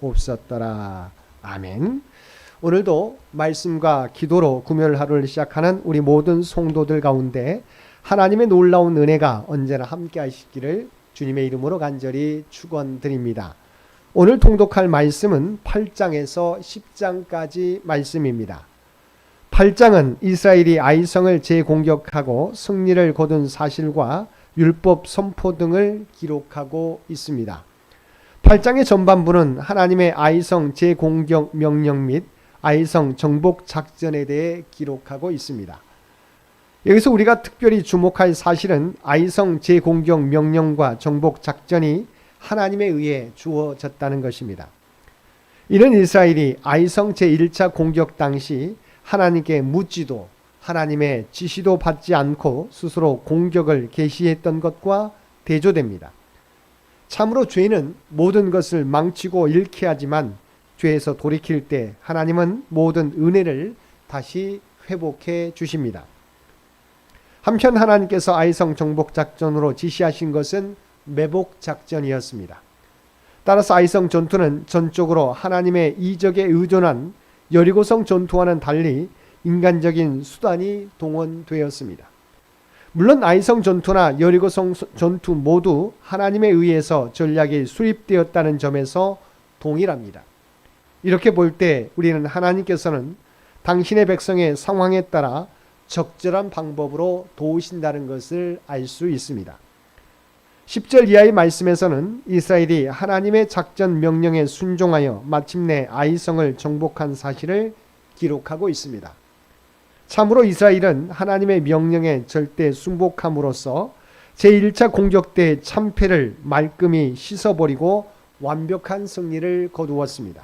없었더라. 아멘. 오늘도 말씀과 기도로 금요일 하루를 시작하는 우리 모든 성도들 가운데 하나님의 놀라운 은혜가 언제나 함께 하시기를 주님의 이름으로 간절히 축원드립니다. 오늘 통독할 말씀은 8장에서 10장까지 말씀입니다. 8장은 이스라엘이 아이성을 재공격하고 승리를 거둔 사실과 율법 선포 등을 기록하고 있습니다. 8장의 전반부는 하나님의 아이성 재공격 명령 및 아이성 정복 작전에 대해 기록하고 있습니다. 여기서 우리가 특별히 주목할 사실은 아이성 재공격 명령과 정복 작전이 하나님에 의해 주어졌다는 것입니다. 이는 이스라엘이 아이성 제1차 공격 당시 하나님께 묻지도 하나님의 지시도 받지 않고 스스로 공격을 개시했던 것과 대조됩니다. 참으로 죄는 모든 것을 망치고 잃게 하지만 죄에서 돌이킬 때 하나님은 모든 은혜를 다시 회복해 주십니다. 한편 하나님께서 아이성 정복 작전으로 지시하신 것은 매복 작전이었습니다. 따라서 아이성 전투는 전적으로 하나님의 이적에 의존한 여리고성 전투와는 달리 인간적인 수단이 동원되었습니다. 물론 아이성 전투나 여리고성 전투 모두 하나님에 의해서 전략이 수립되었다는 점에서 동일합니다. 이렇게 볼 때 우리는 하나님께서는 당신의 백성의 상황에 따라 적절한 방법으로 도우신다는 것을 알 수 있습니다. 10절 이하의 말씀에서는 이스라엘이 하나님의 작전 명령에 순종하여 마침내 아이성을 정복한 사실을 기록하고 있습니다. 참으로 이스라엘은 하나님의 명령에 절대 순복함으로써 제1차 공격 때 참패를 말끔히 씻어버리고 완벽한 승리를 거두었습니다.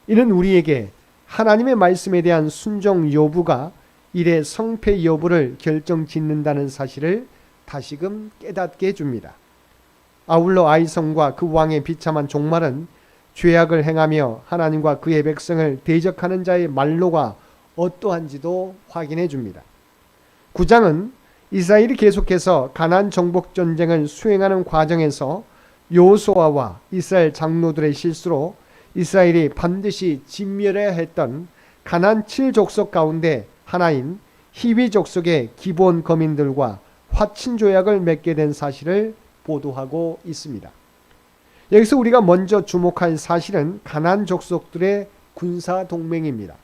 이는 우리에게 하나님의 말씀에 대한 순종 여부가 일의 성패 여부를 결정짓는다는 사실을 다시금 깨닫게 해줍니다. 아울러 아이성과 그 왕의 비참한 종말은 죄악을 행하며 하나님과 그의 백성을 대적하는 자의 말로가 어떠한지도 확인해 줍니다. 9장은 이스라엘이 계속해서 가나안 정복 전쟁을 수행하는 과정에서 여호수아와 이스라엘 장로들의 실수로 이스라엘이 반드시 진멸해야 했던 가나안 7족속 가운데 하나인 히위 족속의 기본 거민들과 화친 조약을 맺게 된 사실을 보도하고 있습니다. 여기서 우리가 먼저 주목할 사실은 가나안 족속들의 군사 동맹입니다.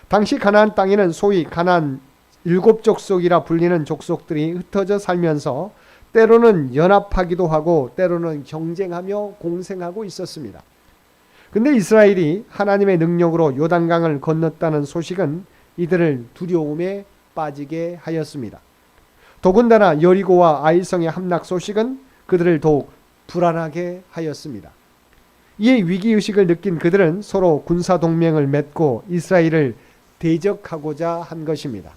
당시 가나안 땅에는 소위 가나안 7족속이라 불리는 족속들이 흩어져 살면서 때로는 연합하기도 하고 때로는 경쟁하며 공생하고 있었습니다. 근데 이스라엘이 하나님의 능력으로 요단강을 건넜다는 소식은 이들을 두려움에 빠지게 하였습니다. 더군다나 여리고와 아이성의 함락 소식은 그들을 더욱 불안하게 하였습니다. 이에 위기의식을 느낀 그들은 서로 군사동맹을 맺고 이스라엘을 대적하고자 한 것입니다.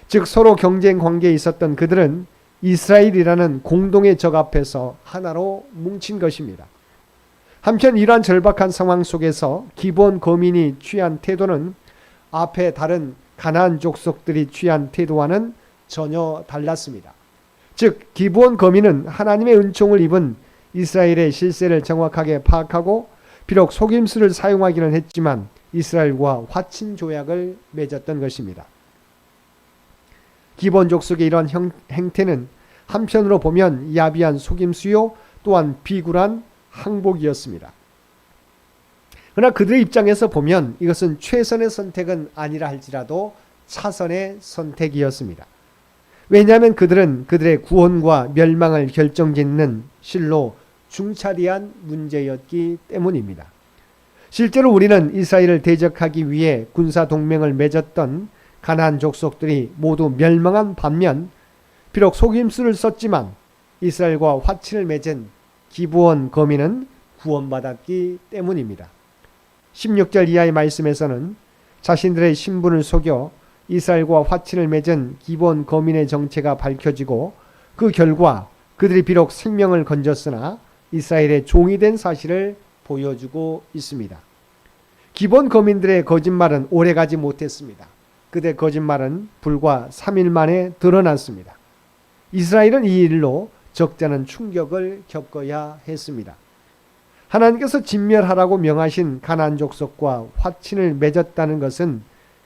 즉 서로 경쟁 관계에 있었던 그들은 이스라엘이라는 공동의 적 앞에서 하나로 뭉친 것입니다. 한편 이러한 절박한 상황 속에서 기본 거민이 취한 태도는 앞에 다른 가나안 족속들이 취한 태도와는 전혀 달랐습니다. 즉 기본 거민은 하나님의 은총을 입은 이스라엘의 실세를 정확하게 파악하고 비록 속임수를 사용하기는 했지만 이스라엘과 화친 조약을 맺었던 것입니다. 기본 족속의 이런 행태는 한편으로 보면 야비한 속임수요 또한 비굴한 항복이었습니다. 그러나 그들의 입장에서 보면 이것은 최선의 선택은 아니라 할지라도 차선의 선택이었습니다. 왜냐하면 그들은 그들의 구원과 멸망을 결정짓는 실로 중차대한 문제였기 때문입니다. 실제로 우리는 이스라엘을 대적하기 위해 군사 동맹을 맺었던 가나안 족속들이 모두 멸망한 반면 비록 속임수를 썼지만 이스라엘과 화친을 맺은 기브온 거민은 구원받았기 때문입니다. 16절 이하의 말씀에서는 자신들의 신분을 속여 이스라엘과 화친을 맺은 기브온 거민의 정체가 밝혀지고 그 결과 그들이 비록 생명을 건졌으나 이스라엘의 종이 된 사실을 보여주고 있습니다. 기본 거민들의 거짓말은 오래가지 못했습니다. 그들의 거짓말은 불과 3일 만에 드러났습니다. 이스라엘은 이 일로 적잖은 충격을 겪어야 했습니다. 하나님께서 진멸하라고 명하신 가나안 족속과 화친을 맺었다는 것은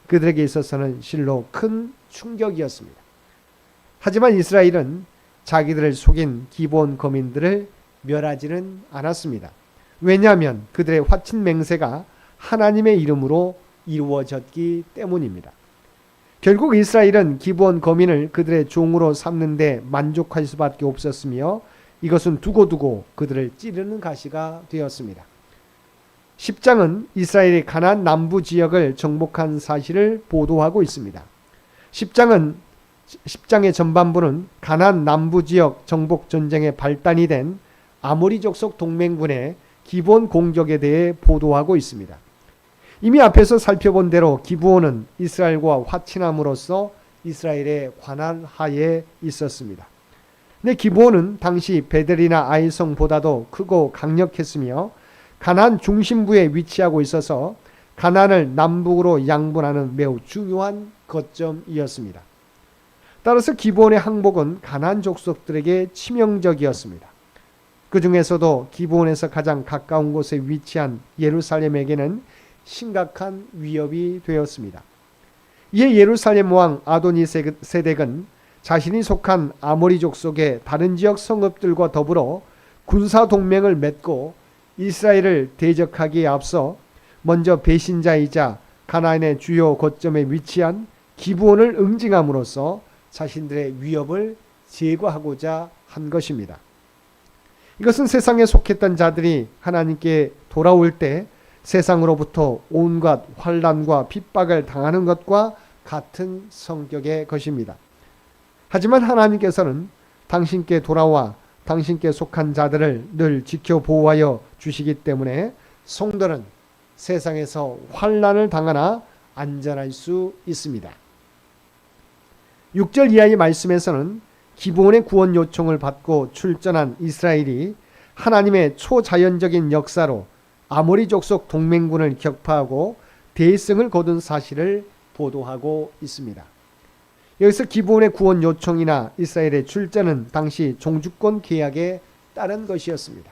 그들에게 있어서는 실로 큰 충격이었습니다. 하지만 이스라엘은 자기들을 속인 기브온 거민들을 멸하지는 않았습니다. 왜냐하면 그들의 화친 맹세가 하나님의 이름으로 이루어졌기 때문입니다. 결국 이스라엘은 기브온 거민을 그들의 종으로 삼는 데 만족할 수밖에 없었으며 이것은 두고두고 그들을 찌르는 가시가 되었습니다. 10장은 이스라엘이 가나안 남부 지역을 정복한 사실을 보도하고 있습니다. 10장의 전반부는 가나안 남부 지역 정복 전쟁의 발단이 된 아모리 족속 동맹군의 기브온 공격에 대해 보도하고 있습니다. 이미 앞에서 살펴본 대로 기브온은 이스라엘과 화친함으로써 이스라엘의 관할 하에 있었습니다. 근데 기브온은 당시 베델이나 아이성보다도 크고 강력했으며 가나안 중심부에 위치하고 있어서 가나안을 남북으로 양분하는 매우 중요한 거점이었습니다. 따라서 기브온의 항복은 가나안 족속들에게 치명적이었습니다. 그 중에서도 기브온에서 가장 가까운 곳에 위치한 예루살렘에게는 심각한 위협이 되었습니다. 이에 예루살렘 왕 아도니세덱은 자신이 속한 아모리 족속의 다른 지역 성읍들과 더불어 군사 동맹을 맺고 이스라엘을 대적하기에 앞서 먼저 배신자이자 가나안의 주요 거점에 위치한 기브온을 응징함으로써 자신들의 위협을 제거하고자 한 것입니다. 이것은 세상에 속했던 자들이 하나님께 돌아올 때 세상으로부터 온갖 환난과 핍박을 당하는 것과 같은 성격의 것입니다. 하지만 하나님께서는 당신께 돌아와 당신께 속한 자들을 늘 지켜 보호하여 주시기 때문에 성도는 세상에서 환난을 당하나 안전할 수 있습니다. 6절 이하의 말씀에서는 기브온의 구원 요청을 받고 출전한 이스라엘이 하나님의 초자연적인 역사로 아모리 족속 동맹군을 격파하고 대승을 거둔 사실을 보도하고 있습니다. 여기서 기브온의 구원 요청이나 이스라엘의 출전은 당시 종주권 계약에 따른 것이었습니다.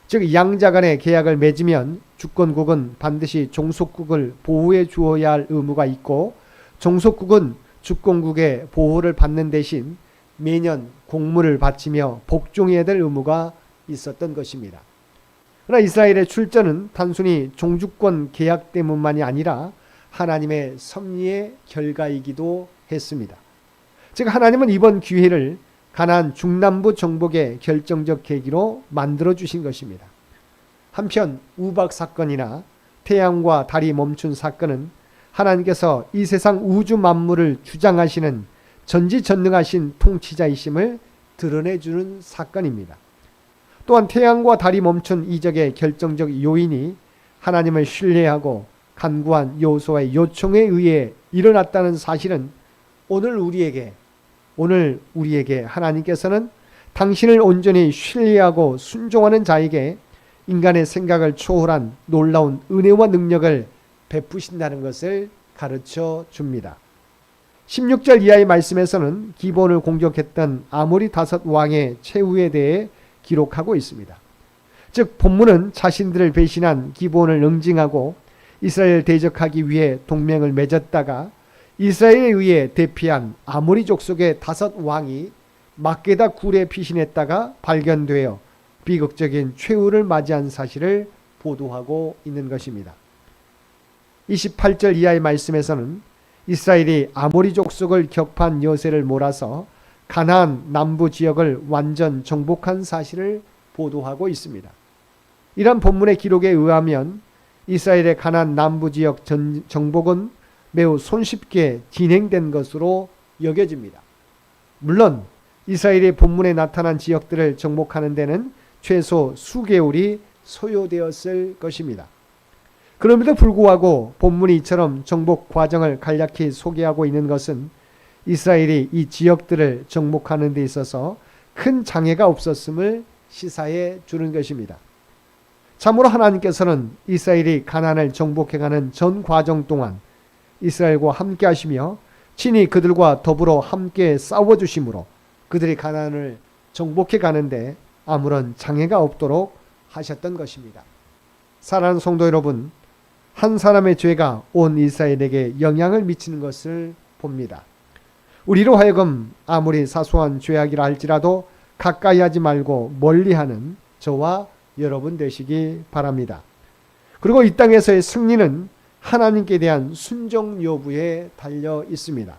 즉 양자 간의 계약을 맺으면 주권국은 반드시 종속국을 보호해 주어야 할 의무가 있고 종속국은 주권국의 보호를 받는 대신 매년 공물을 바치며 복종해야 될 의무가 있었던 것입니다. 그러나 이스라엘의 출전은 단순히 종주권 계약 때문만이 아니라 하나님의 섭리의 결과이기도 했습니다. 즉 하나님은 이번 기회를 가나안 중남부 정복의 결정적 계기로 만들어 주신 것입니다. 한편 우박 사건이나 태양과 달이 멈춘 사건은 하나님께서 이 세상 우주 만물을 주장하시는 전지전능하신 통치자이심을 드러내주는 사건입니다. 또한 태양과 달이 멈춘 이적의 결정적 요인이 하나님을 신뢰하고 간구한 여호수아의 요청에 의해 일어났다는 사실은 오늘 우리에게 하나님께서는 당신을 온전히 신뢰하고 순종하는 자에게 인간의 생각을 초월한 놀라운 은혜와 능력을 베푸신다는 것을 가르쳐 줍니다. 16절 이하의 말씀에서는 기브온을 공격했던 아모리 다섯 왕의 최후에 대해 기록하고 있습니다. 즉 본문은 자신들을 배신한 기브온을 응징하고 이스라엘을 대적하기 위해 동맹을 맺었다가 이스라엘에 의해 대피한 아모리 족속의 다섯 왕이 막게다 굴에 피신했다가 발견되어 비극적인 최후를 맞이한 사실을 보도하고 있는 것입니다. 28절 이하의 말씀에서는 이스라엘이 아모리 족속을 격파한 여세를 몰아서 가나안 남부 지역을 완전 정복한 사실을 보도하고 있습니다. 이런 본문의 기록에 의하면 이스라엘의 가나안 남부 지역 정복은 매우 손쉽게 진행된 것으로 여겨집니다. 물론 이스라엘의 본문에 나타난 지역들을 정복하는 데는 최소 수개월이 소요되었을 것입니다. 그럼에도 불구하고 본문이 이처럼 정복 과정을 간략히 소개하고 있는 것은 이스라엘이 이 지역들을 정복하는 데 있어서 큰 장애가 없었음을 시사해 주는 것입니다. 참으로 하나님께서는 이스라엘이 가나안을 정복해가는 전 과정 동안 이스라엘과 함께 하시며 친히 그들과 더불어 함께 싸워주심으로 그들이 가나안을 정복해 가는데 아무런 장애가 없도록 하셨던 것입니다. 사랑하는 성도 여러분, 한 사람의 죄가 온 이스라엘에게 영향을 미치는 것을 봅니다. 우리로 하여금 아무리 사소한 죄악이라 할지라도 가까이 하지 말고 멀리하는 저와 여러분 되시기 바랍니다. 그리고 이 땅에서의 승리는 하나님께 대한 순종 여부에 달려 있습니다.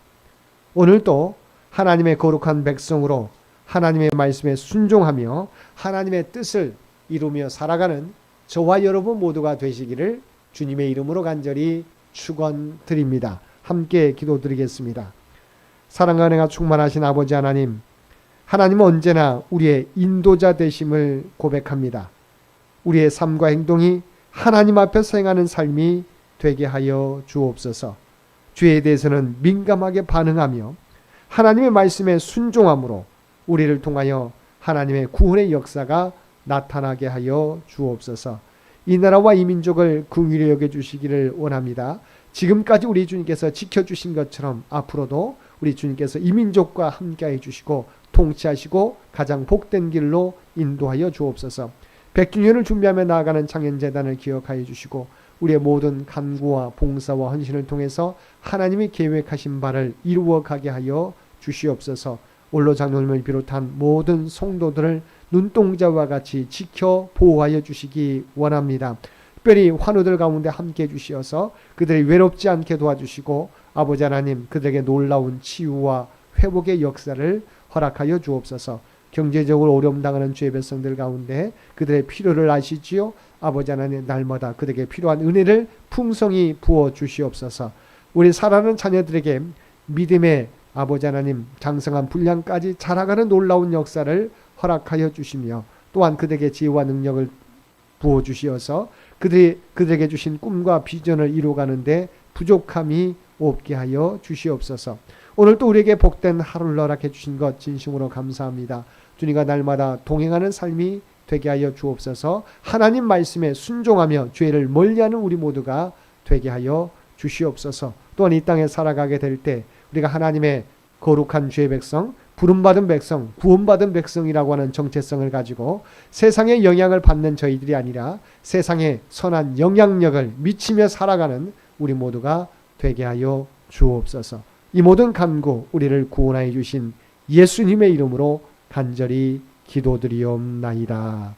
오늘도 하나님의 거룩한 백성으로 하나님의 말씀에 순종하며 하나님의 뜻을 이루며 살아가는 저와 여러분 모두가 되시기를 주님의 이름으로 간절히 축원드립니다. 함께 기도드리겠습니다. 사랑과 은혜가 충만하신 아버지 하나님, 하나님은 언제나 우리의 인도자 되심을 고백합니다. 우리의 삶과 행동이 하나님 앞에서 행하는 삶이 되게 하여 주옵소서. 죄에 대해서는 민감하게 반응하며 하나님의 말씀에 순종함으로 우리를 통하여 하나님의 구원의 역사가 나타나게 하여 주옵소서. 이 나라와 이 민족을 긍휼히 여겨주시기를 원합니다. 지금까지 우리 주님께서 지켜주신 것처럼 앞으로도 우리 주님께서 이 민족과 함께해 주시고 통치하시고 가장 복된 길로 인도하여 주옵소서. 백주년을 준비하며 나아가는 창현재단을 기억하여 주시고 우리의 모든 간구와 봉사와 헌신을 통해서 하나님이 계획하신 바를 이루어가게 하여 주시옵소서. 원로 장로님을 비롯한 모든 성도들을 눈동자와 같이 지켜 보호하여 주시기 원합니다. 특별히 환우들 가운데 함께해 주시어서 그들이 외롭지 않게 도와주시고 아버지 하나님 그들에게 놀라운 치유와 회복의 역사를 허락하여 주옵소서. 경제적으로 어려움 당하는 주의 백성들 가운데 그들의 필요를 아시지요. 아버지 하나님 날마다 그들에게 필요한 은혜를 풍성히 부어 주시옵소서. 우리 사랑하는 자녀들에게 믿음의 아버지 하나님 장성한 분량까지 자라가는 놀라운 역사를 허락하여 주시며 또한 그들에게 지혜와 능력을 부어 주시어서 그들에게 주신 꿈과 비전을 이루어가는데 부족함이 없게 하여 주시옵소서. 오늘 또 우리에게 복된 하루를 허락해 주신 것 진심으로 감사합니다. 주님과 날마다 동행하는 삶이 되게 하여 주옵소서. 하나님 말씀에 순종하며 죄를 멀리하는 우리 모두가 되게 하여 주시옵소서. 또한 이 땅에 살아가게 될 때 우리가 하나님의 거룩한 주의 백성, 부름받은 백성, 구원받은 백성이라고 하는 정체성을 가지고 세상의 영향을 받는 저희들이 아니라 세상에 선한 영향력을 미치며 살아가는 우리 모두가 되게 하여 주옵소서. 이 모든 간구 우리를 구원하여 주신 예수님의 이름으로 간절히 기도드리옵나이다.